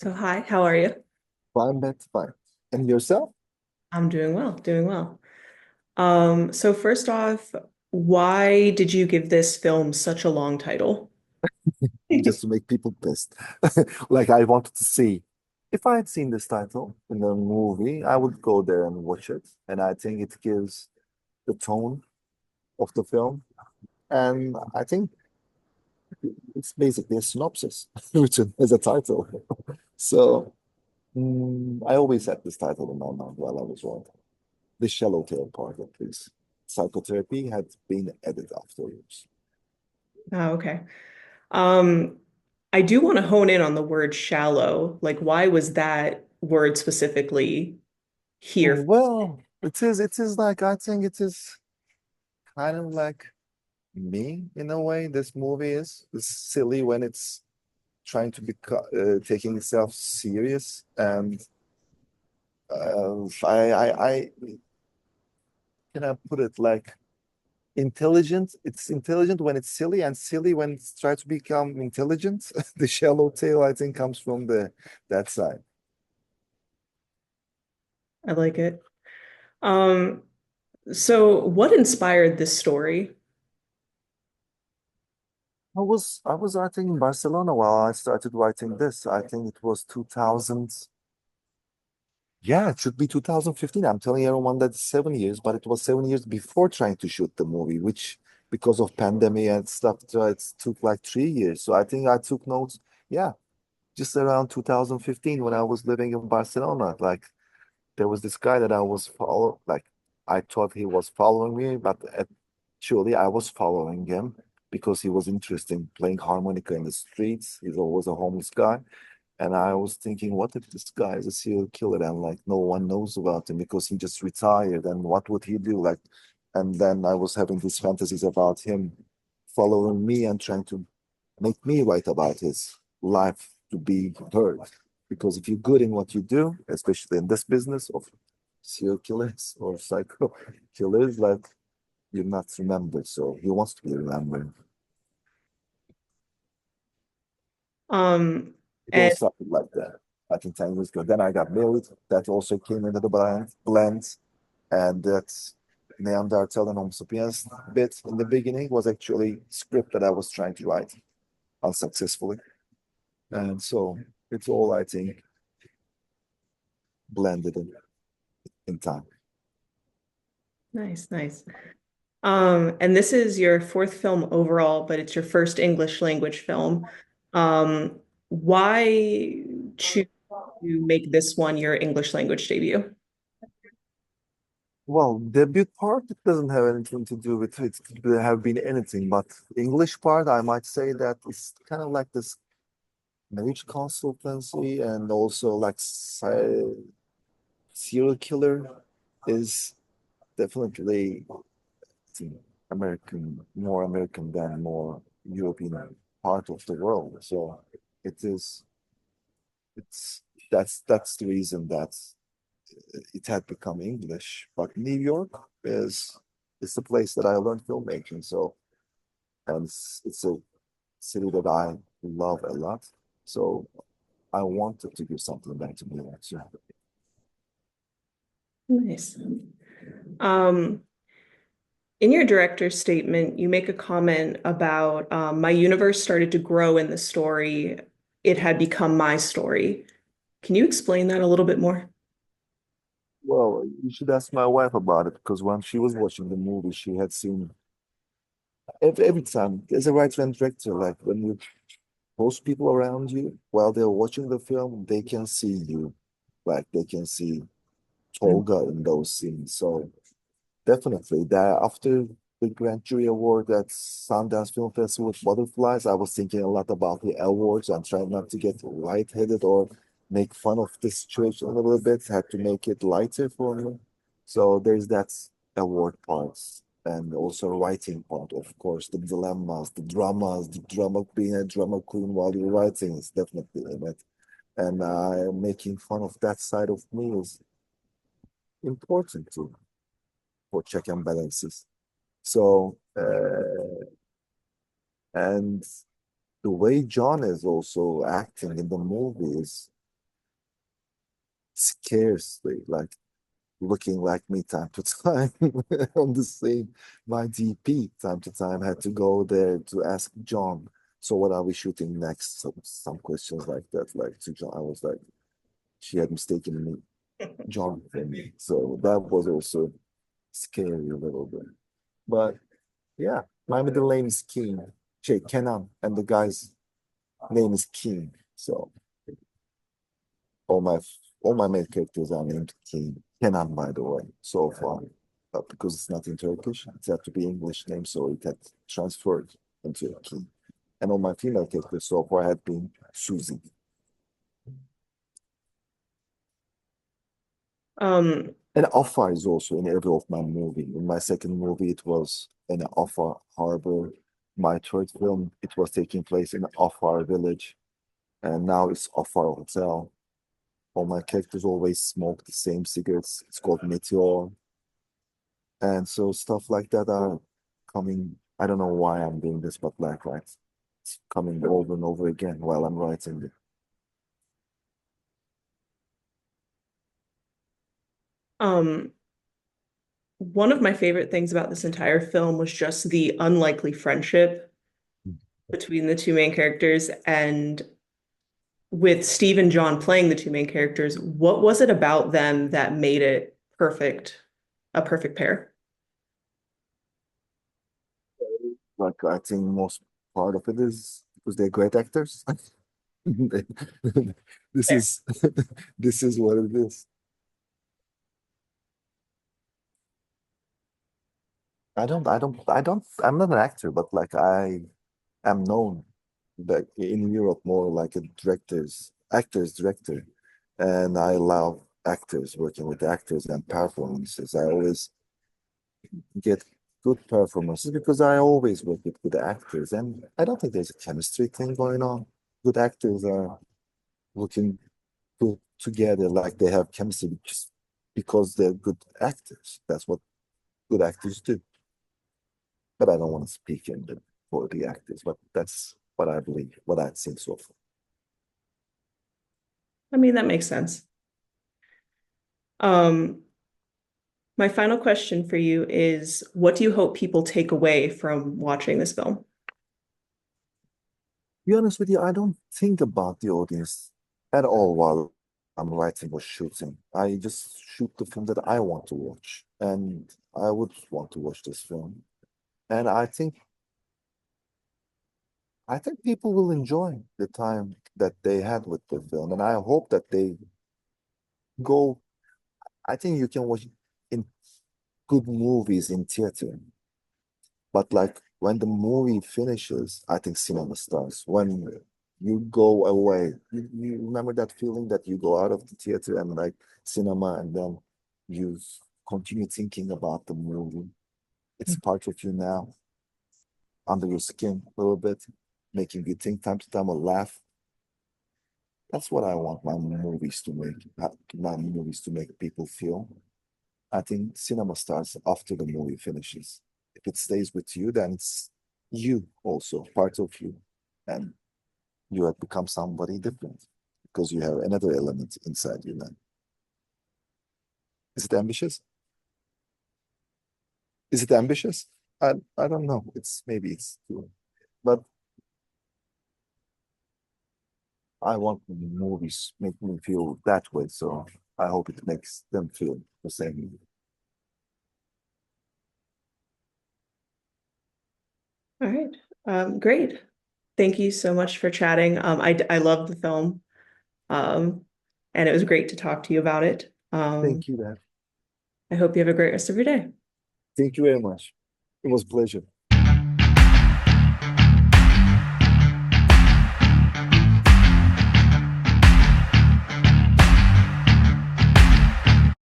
So hi, how are you? Fine, that's fine. And yourself? I'm doing well, doing well. So first off, why did you give this film such a long title? Just to make people pissed. Like I wanted to see. If I had seen this title in the movie, I would go there and watch it. And I think it gives the tone of the film. And I think it's basically a synopsis written as a title. So I always had this title in my mind while I was writing. The shallow tale part, at least. Psychotherapy had been added afterwards. Oh, okay. Um, I do want to hone in on the word shallow. Like, why was that word specifically here? Well, it is like I think it is kind of like me in a way. This movie is it's silly when it's trying to be taking itself serious, and I can I put it like intelligent. It's intelligent when it's silly, and silly when it's trying to become intelligent. The shallow tale, I think, comes from the that side. I like it. Um, so what inspired this story? I was writing in Barcelona while I started writing this. I think it was 2000. Yeah, it should be 2015. I'm telling everyone that it's 7 years, but it was 7 years before trying to shoot the movie, which because of pandemic and stuff, it took like 3 years. So I think I took notes, yeah, just around 2015 when I was living in Barcelona. Like there was this guy that I was like I thought he was following me, but actually I was following him because he was interested in playing harmonica in the streets. He's always a homeless guy. And I was thinking, what if this guy is a serial killer and like no one knows about him because he just retired and what would he do? Like, and then I was having these fantasies about him following me and trying to make me write about his life to be heard. Because if you're good in what you do, especially in this business of serial killers or psycho killers, like you're not remembered. So he wants to be remembered. Um, It all and started like that. I think 10 years ago. Then I got married. That also came into the blend. And that Neanderthal and Homo sapiens bit in the beginning was actually script that I was trying to write unsuccessfully. And so it's all, I think, blended in time. nice, nice. And this is your fourth film overall, but it's your first English language film. Why choose to make this one your English language debut? Well, debut part, it doesn't have anything to do with it. It could have been anything, but English part, I might say that it's kind of like this marriage consultancy and also like serial killer is definitely American, more American than more European part of the world. So it is, it's that's the reason that it had become English. But New York is the place that I learned filmmaking. So and it's a city that I love a lot. So I wanted to give something back to New York. So Nice. Um, in your director's statement, you make a comment about my universe started to grow in the story. It had become my story. Can you explain that a little bit more? well, you should ask my wife about it because when she was watching the movie, she had seen every time as a writer and director, like when you post people around you while they're watching the film, they can see you, like they can see Tolga in those scenes. So definitely that after the Grand Jury Award at Sundance Film Festival with Butterflies, I was thinking a lot about the awards and trying not to get lightheaded or make fun of the situation a little bit. Had to make it lighter for me. So there's that award parts and also writing part, of course, the dilemmas, the dramas, the drama being a drama queen while you're writing is definitely in it. And making fun of that side of me is important too for check and balances. So, and the way John is also acting in the movie is scarcely like looking like me time to time on the same. My DP time to time had to go there to ask John, so what are we shooting next? Some questions like that, like to John. I was like, she had mistaken me, John for me. So that was also scary a little bit. But yeah, my middle name is Keen. Kenan, and the guy's name is Keen. So all my all my main characters are named King. Kenan, by the way, so far. But because it's not in Turkish, it had to be English name, so it had transferred into King. And all my female characters so far had been Susie. Um, And Afar is also in every of my movie. In my second movie, it was in Afar Harbor. My third film, it was taking place in Afar village. And now it's Afar Hotel. All my characters always smoke the same cigarettes. It's called Meteor. And so stuff like that are coming. I don't know why I'm doing this, but like it's coming over and over again while I'm writing it. um, one of my favorite things about this entire film was just the unlikely friendship between the two main characters. And with Steve and John playing the two main characters, what was it about them that made it perfect, a perfect pair? Like I think most part of it is because they're great actors. This Fair. is this is what it is. I'm not an actor, but like I am known back in Europe more like a actors director. And I love actors, working with actors and performances. I always get good performances because I always work with good actors. And I don't think there's a chemistry thing going on. Good actors are looking good together like they have chemistry just because they're good actors. That's what good actors do. But I don't want to speak for the actors, but that's what I believe, what I've seen so far. I mean, that makes sense. Um, my final question for you is, what do you hope people take away from watching this film? Be honest with you, I don't think about the audience at all while I'm writing or shooting. I just shoot the film that I want to watch, and I would want to watch this film. And I think people will enjoy the time that they had with the film, and I hope that they go. I think you can watch in good movies in theater, but like when the movie finishes, I think cinema starts. When you go away, you remember that feeling that you go out of the theater and like cinema, and then you continue thinking about the movie. It's part of you now, under your skin a little bit, making you think time to time or laugh. That's what I want my movies to make people feel. I think cinema starts after the movie finishes. If it stays with you, then it's you also, part of you. And you have become somebody different because you have another element inside you now. Is it ambitious? Is it ambitious? I don't know. It's too, but I want movies make me feel that way. So I hope it makes them feel the same. All right. Great. Thank you so much for chatting. I love the film, um, and it was great to talk to you about it. Thank you, Dan. I hope you have a great rest of your day. Thank you very much. It was a pleasure.